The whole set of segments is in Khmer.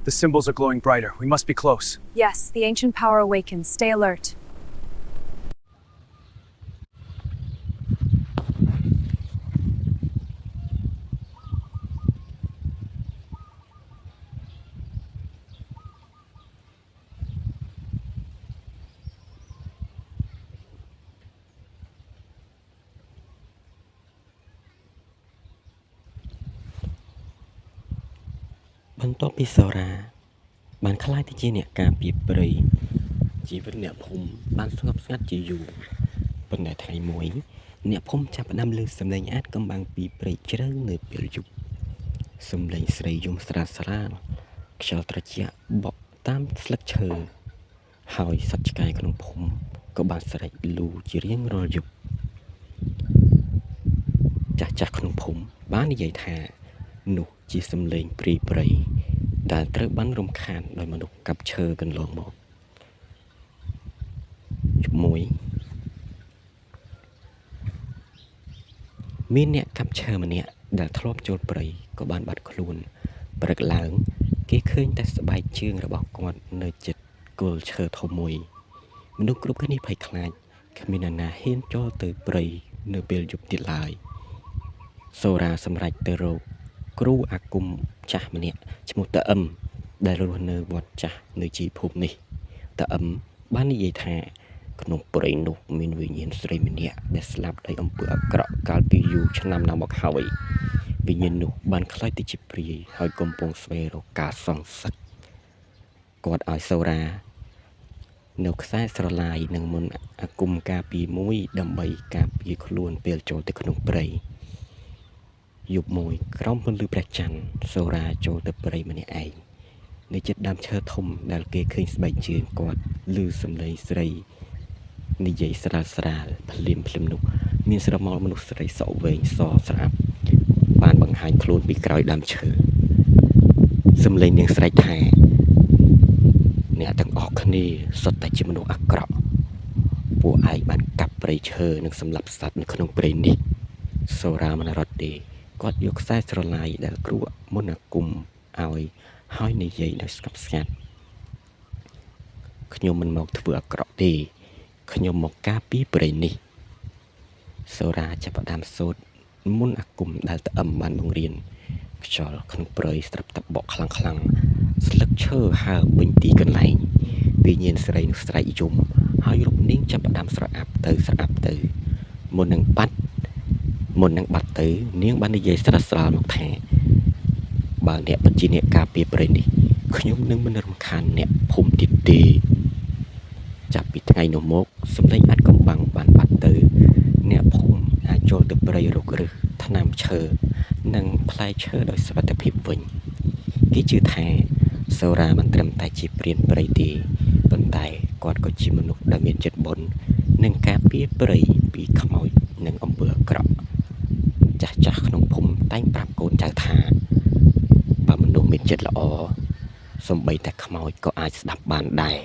The symbols are glowing brighter. We must be close. Yes, the ancient power awakens. Stay alert. Bantu pisora, ban khlai ti chi nek ka pi prei ជីវិតអ្នកភូមិបានស្ងប់ស្ងាត់ជាយូរប៉ុន្តែថ្ងៃមួយអ្នកភូមិចាប់ផ្ដើមឮសំឡេងអាតកំបាំងពីព្រៃជ្រៅនៅពេលយប់សំឡេងស្រីយំស្រាលស្រាលខ្យល់ត្រជាក់បក់តាមស្លឹកឈើហើយសត្វឆ្កែក្នុងភូមិក៏បានស្រែកលូជារៀងរាល់យប់ចាស់ៗក្នុងភូមិបាននិយាយថានោះជាសំឡេងព្រាយព្រៃដែលត្រូវបានរំខានដោយមនុស្សកាប់ឈើកន្លងមកមួយមានអ្នកកាប់ឈើម្នាក់ដែលធ្លាប់ចូលព្រៃក៏បានបាត់ខ្លួនព្រឹកឡើងគេឃើញតែស្បែកជើងរបស់គាត់នៅជិតគល់ឈើធំមួយមនុស្សគ្រប់គ្នាភ័យខ្លាចគ្មាននរណាហ៊ានចូលទៅព្រៃនៅពេលយប់ទៀតឡើយសូរ៉ាសម្រេចទៅរកគ្រូអាគមចាស់ម្នាក់ឈ្មោះតាអឹមដែលរស់នៅវត្តចាស់នៅជីភូមិនេះតាអឹមបាននិយាយថាក្នុងព្រៃនោះមានវិញ្ញាណស្រីម្នាក់ដែលស្លាប់ដោយអំពើអាក្រក់កាលពីយូរឆ្នាំណាស់មកហើយវិញ្ញាណនោះបានខ្លាចទៅជាព្រាយហើយកំពុងស្វែងរកការសងសឹកគាត់ឲ្យសូរ៉ានៅខ្សែស្រឡាយនឹងមុនអាគមការពីមួយដើម្បីការពារខ្លួនពេលចូលទៅក្នុងព្រៃយប់មួយក្រោមពន្លឺព្រះច័ន្ទសូរ៉ាចូលទៅព្រៃម្នាក់ឯងនៅជិតដើមឈើធំដែលគេឃើញស្បែកជើងគាត់ឮសំឡេងស្រីនិយាយស្រាលស្រាលភ្លាមនោះមានស្រមោលមនុស្សស្រីសក់វែងសស្អាតបានបង្ហាញខ្លួនពីក្រោយដើមឈើសំឡេងនាងស្រែកថាអ្នកទាំងអស់គ្នាសុទ្ធតែជាមនុស្សអាក្រក់ពួកឯងបានកាប់ព្រៃឈើនិងសម្លាប់សត្វនៅក្នុងព្រៃនេះសូរ៉ាមិនរត់ទេគាត់យកខ្សែស្រឡាយដែលគ្រូមុនអាគមឲ្យហើយនិយាយដោយស្ងប់ស្ងាត់ខ្ញុំមិនមកធ្វើអាក្រក់ទេខ្ញុំមកការពារព្រៃនេះសូរ៉ាចាប់ផ្ដើមសូត្រមុនអាគមដែលតាអឹមបានបង្រៀនខ្យល់ក្នុងព្រៃស្រាប់តែបក់ខ្លាំងស្លឹកឈើហើរពេញទីកន្លែងវិញ្ញាណស្រីនោះស្រែកយំហើយរូបនាងចាប់ផ្ដើមស្រអាប់ទៅមុននឹងបាត់ទៅនាងបាននិយាយស្រាលមកថាបើអ្នកពិតជាអ្នកការពារព្រៃនេះខ្ញុំនឹងមិនរំខានអ្នកភូមិទៀតទេចាប់ពីថ្ងៃនោះមកសម្លេងអាចកំបាំងបានបាត់ទៅអ្នកភូមិអាចចូលទៅព្រៃរកឫសថ្នាំឈើនិងផ្លែឈើដោយសុវត្ថិភាពវិញគេជឿថាសូរ៉ាមិនត្រឹមតែជាព្រានព្រៃទេប៉ុន្តែគាត់ក៏ជាមនុស្សដែលមានចិត្តបុណ្យនិងការពារព្រៃពីខ្មោចនិងអំពើអាក្រក់ចាស់ក្នុងភូមិតែងប្រាប់កូនចៅថាបើមនុស្សមានចិត្តល្អសូម្បីតែខ្មោចក៏អាចស្ដាប់បានដែរ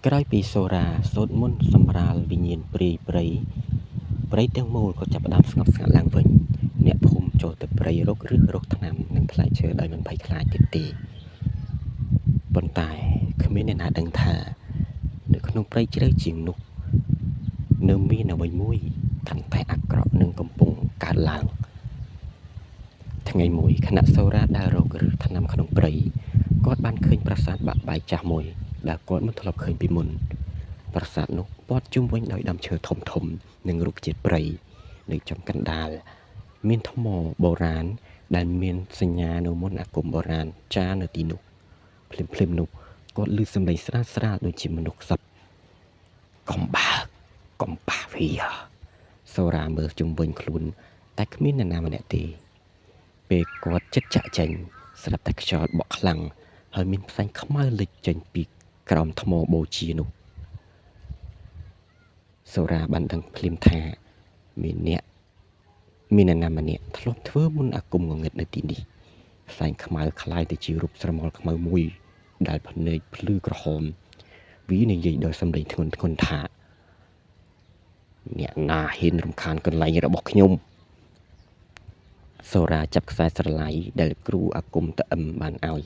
ក្រោយពីសូរ៉ាសូត្រមន្តសម្រាលវិញ្ញាណព្រៃទាំងមូលក៏ចាប់ផ្ដើមស្ងប់ស្ងាត់ឡើងវិញអ្នកភូមិចូលទៅព្រៃរកឫសរកថ្នាំនិងផ្លែឈើដោយមិនភ័យខ្លាចទៀតទេប៉ុន្តែគ្មានអ្នកណាដឹងថានៅក្នុងព្រៃជ្រៅជាងនោះនៅមានអ្វីមួយកាន់តែអាក្រក់និងកំពុងកើតឡើងថ្ងៃមួយខណៈសូរ៉ាដើររកឫសថ្នាំក្នុងព្រៃគាត់បានឃើញប្រាសាទបាក់បែកចាស់មួយដែលគាត់មិនធ្លាប់ឃើញពីមុនប្រាសាទនោះព័ទ្ធជុំវិញដោយដើមឈើធំនិងរុក្ខជាតិព្រៃនៅចំកណ្ដាលមានថ្មបុរាណដែលមានសញ្ញានៅមុនអាគមបុរាណចារនៅទីនោះភ្លាមនោះគាត់ឮសំឡេងស្រាលដូចជាមនុស្សសឹកកំបាវាសូរ៉ាមើលជុំវិញខ្លួនតែគ្មាននរណាម្នាក់ទេពេលគាត់ជិតចាក់ចេញស្រាប់តែខ្យល់បក់ខ្លាំងហើយមានផ្សែងខ្មៅលេចចេញពីក្រោមថ្មបូជានោះសូរ៉ាបានដឹងភ្លាមថាមាននរណាម្នាក់ធ្លាប់ធ្វើមុនអាគមងងឹតនៅទីនេះផ្សែងខ្មៅคล้ายទៅជារូបស្រមោលខ្មៅមួយដែលភ្នែកភ្លឺក្រហមវានិយាយដោយសំឡេងធ្ងន់ថាអ្នកណាហ៊ានរំខានកន្លែងរបស់ខ្ញុំ សូរ៉ាចាប់ខ្សែស្រឡាយដែលគ្រូអាគមតអឹមបានឲ្យ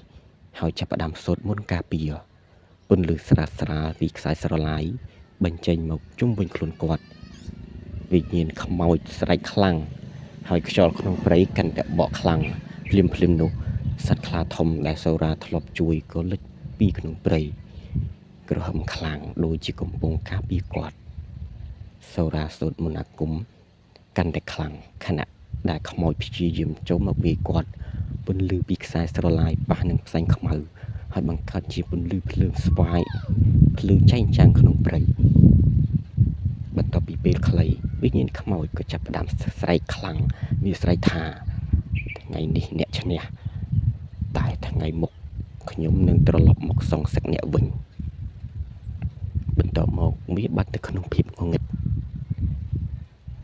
ហើយចាប់ផ្ដើមសូត្រមន្តការពារពន្លឺស្រាលស្រាលពីខ្សែស្រឡាយបញ្ចេញមកជុំវិញខ្លួនគាត់វិញ្ញាណខ្មោចស្រែកខ្លាំងហើយខ្យល់ក្នុងព្រៃកាន់តែបក់ខ្លាំងភ្លាមនោះសត្វខ្លាធំដែលសូរ៉ាធ្លាប់ជួយក៏លេចពីក្នុងព្រៃក្រហមខ្លាំងដូចជាកំពុងការពារគាត់សូរ៉ាសូត្រមន្តអាគមកាន់តែខ្លាំងខណៈដែលខ្មោចព្យាយាមចូលមកវាយគាត់ពន្លឺពីខ្សែស្រឡាយប៉ះនឹងផ្សែងខ្មៅហើយបង្កើតជាពន្លឺភ្លើងស្វាយភ្លើងចែងចាំងក្នុងព្រៃបន្ទាប់ពីពេលខ្លីវិញ្ញាណខ្មោចក៏ចាប់ផ្ដើមស្រែកខ្លាំងវាស្រែកថាថ្ងៃនេះអ្នកឈ្នះតែថ្ងៃមុខខ្ញុំនឹងត្រឡប់មកសងសឹកអ្នកវិញបន្ទាប់មកវាបាត់ទៅក្នុងភាពងងឹត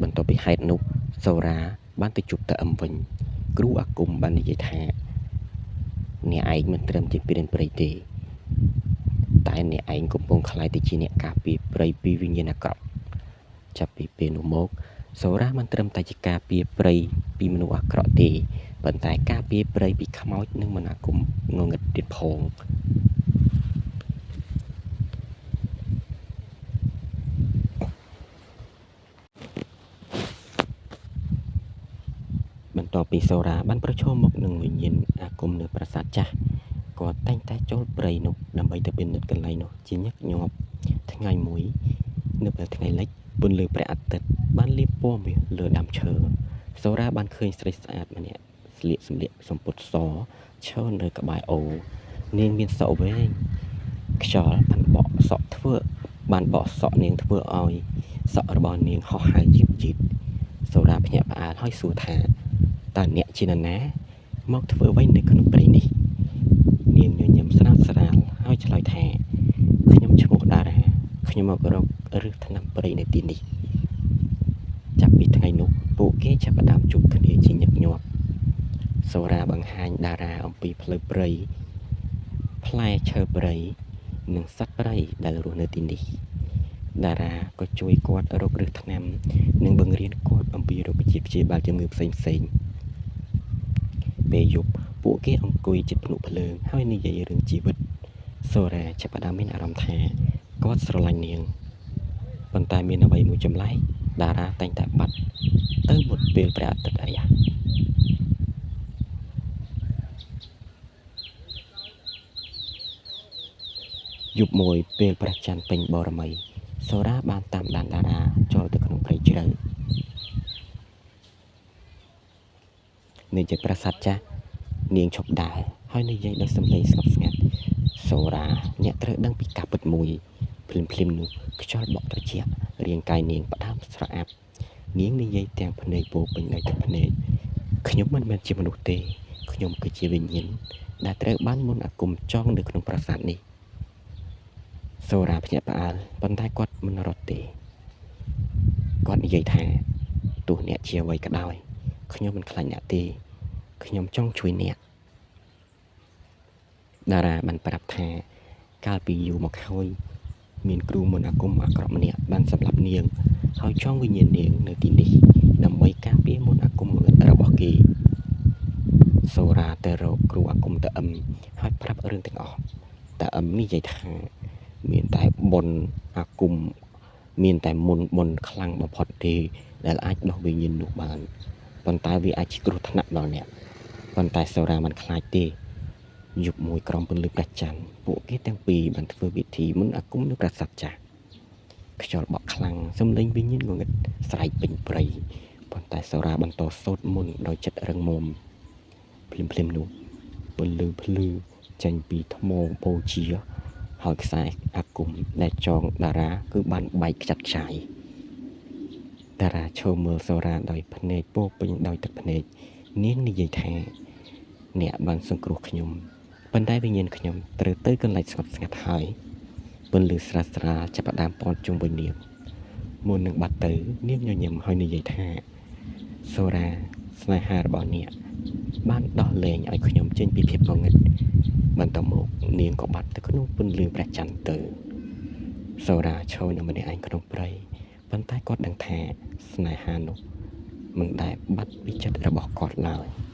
បន្ទាប់ពីហេតុនោះសូរ៉ាបានទៅជួបតាអឹមវិញគ្រូអាគមបាននិយាយថាអ្នកឯងមិនត្រឹមជាព្រានព្រៃទេតែអ្នកឯងកំពុងក្លាយទៅជាអ្នកការពារព្រៃពីវិញ្ញាណអាក្រក់ចាប់ពីពេលនោះមកសូរ៉ាមិនត្រឹមតែជាការពារព្រៃពីមនុស្សអាក្រក់ទេប៉ុន្តែការពារព្រៃពីខ្មោចនិងមន្តអាគមងងឹតទៀតផងបន្ទាប់ពីសូរ៉ាបានប្រឈមមុខនឹងវិញ្ញាណអាគមនៅប្រាសាទចាស់គាត់តែងតែចូលព្រៃនោះដើម្បីទៅពិនិត្យកន្លែងនោះជាញឹកញាប់ថ្ងៃមួយនៅពេលថ្ងៃលិចពន្លឺព្រះអាទិត្យបានលាបពណ៌លើដើមឈើសូរ៉ាបានឃើញស្រីស្អាតម្នាក់ស្លៀកសម្លៀកសំពត់សឈរនៅក្បែរអូរនាងមានសក់វែងខ្យល់បានបក់សក់នាងធ្វើឲ្យសក់របស់នាងហោះហើរយឺតសូរ៉ាភ្ញាក់ផ្អើលហើយសួរថាតើអ្នកជានរណាមកធ្វើអ្វីនៅក្នុងព្រៃនេះនាងញញឹមស្រាលហើយឆ្លើយថាខ្ញុំឈ្មោះតារាខ្ញុំមករកឫសថ្នាំព្រៃនៅទីនេះចាប់ពីថ្ងៃនោះពួកគេចាប់ផ្ដើមជួបគ្នាជាញឹកញាប់សូរ៉ាបង្ហាញតារាអំពីផ្លូវព្រៃផ្លែឈើព្រៃនិងសត្វព្រៃដែលរស់នៅទីនេះតារាក៏ជួយគាត់រកឫសថ្នាំនិងបង្រៀនគាត់អំពីរុក្ខជាតិព្យាបាលជំងឺផ្សេងពេលយប់ពួកគេអង្គុយជិតភ្នក់ភ្លើងហើយនិយាយរឿងជីវិតសូរ៉ាចាប់ផ្ដើមមានអារម្មណ៍ថាគាត់ស្រឡាញ់នាងប៉ុន្តែមានអ្វីមួយចម្លែកតារាតែងតែបាត់ទៅមុនពេលព្រះអាទិត្យរះយប់មួយពេលព្រះច័ន្ទពេញបូរមីសូរ៉ាបានតាមដានតារាចូលទៅក្នុងព្រៃជ្រៅនៅជិតប្រាសាទចាស់នាងឈប់ដើរហើយនិយាយដោយសំឡេងស្ងប់ស្ងាត់សូរ៉ាអ្នកត្រូវដឹងពីការពិតមួយភ្លាមនោះខ្យល់បក់ត្រជាក់រាងកាយនាងផ្ដើមស្រអាប់នាងនិយាយទាំងភ្នែកពោពេញដោយទឹកភ្នែកខ្ញុំមិនមែនជាមនុស្សទេខ្ញុំគឺជាវិញ្ញាណដែលត្រូវបានមន្តអាគមចងនៅក្នុងប្រាសាទនេះសូរ៉ាភ្ញាក់ផ្អើលប៉ុន្តែគាត់មិនរត់ទេគាត់និយាយថាទោះអ្នកជាអ្វីក៏ដោយខ្ញុំមិនខ្លាចអ្នកទេខ្ញុំចង់ជួយអ្នកតារាបានប្រាប់ថាកាលពីយូរមកហើយមានគ្រូមន្តអាគមអាក្រក់ម្នាក់បានសម្លាប់នាងហើយចងវិញ្ញាណនាងនៅទីនេះដើម្បីការពារមន្តអាគមរបស់គេសូរ៉ាទៅរកគ្រូអាគមតាអឹមហើយប្រាប់រឿងទាំងអស់តាអឹមនិយាយថាមានតែបុណ្យអាគមមានតែមុនបុណ្យខ្លាំងបំផុតទេដែលអាចដោះវិញ្ញាណនោះបានប៉ុន្តែវាអាចជាគ្រោះថ្នាក់ដល់អ្នកប៉ុន្តែសូរ៉ាមិនខ្លាចទេយប់មួយក្រោមពន្លឺព្រះច័ន្ទពួកគេទាំងពីរបានធ្វើពិធីមន្តអាគមនៅប្រាសាទចាស់ខ្យល់បក់ខ្លាំងសំឡេងវិញ្ញាណងងឹតស្រែកពេញព្រៃប៉ុន្តែសូរ៉ាបន្តសូត្រមន្តដោយចិត្តរឹងមាំភ្លាមនោះពន្លឺភ្លឺចេញពីថ្មបូជាហើយខ្សែអាគមដែលចងតារាគឺបានបែកខ្ចាត់ខ្ចាយតារាឈរមើលសូរ៉ាដោយភ្នែកពោពេញដោយទឹកភ្នែកនាងនិយាយថាអ្នកបានសង្គ្រោះខ្ញុំប៉ុន្តែវិញ្ញាណខ្ញុំត្រូវទៅកន្លែងស្ងប់ស្ងាត់ហើយពន្លឺស្រាលចាប់ផ្ដើមព័ទ្ធជុំវិញនាងមុននឹងបាត់ទៅនាងញញឹមហើយនិយាយថាសូរ៉ាស្នេហារបស់អ្នកបានដោះលែងឲ្យខ្ញុំចេញពីភាពងងឹតបន្តមកនាងក៏បាត់ទៅក្នុងពន្លឺព្រះច័ន្ទទៅសូរ៉ាឈរនៅម្នាក់ឯងក្នុងព្រៃប៉ុន្តែគាត់ដឹងថាស្នេហានោះ មិនដែលបាត់ពីចិត្តរបស់គាត់ឡើយ។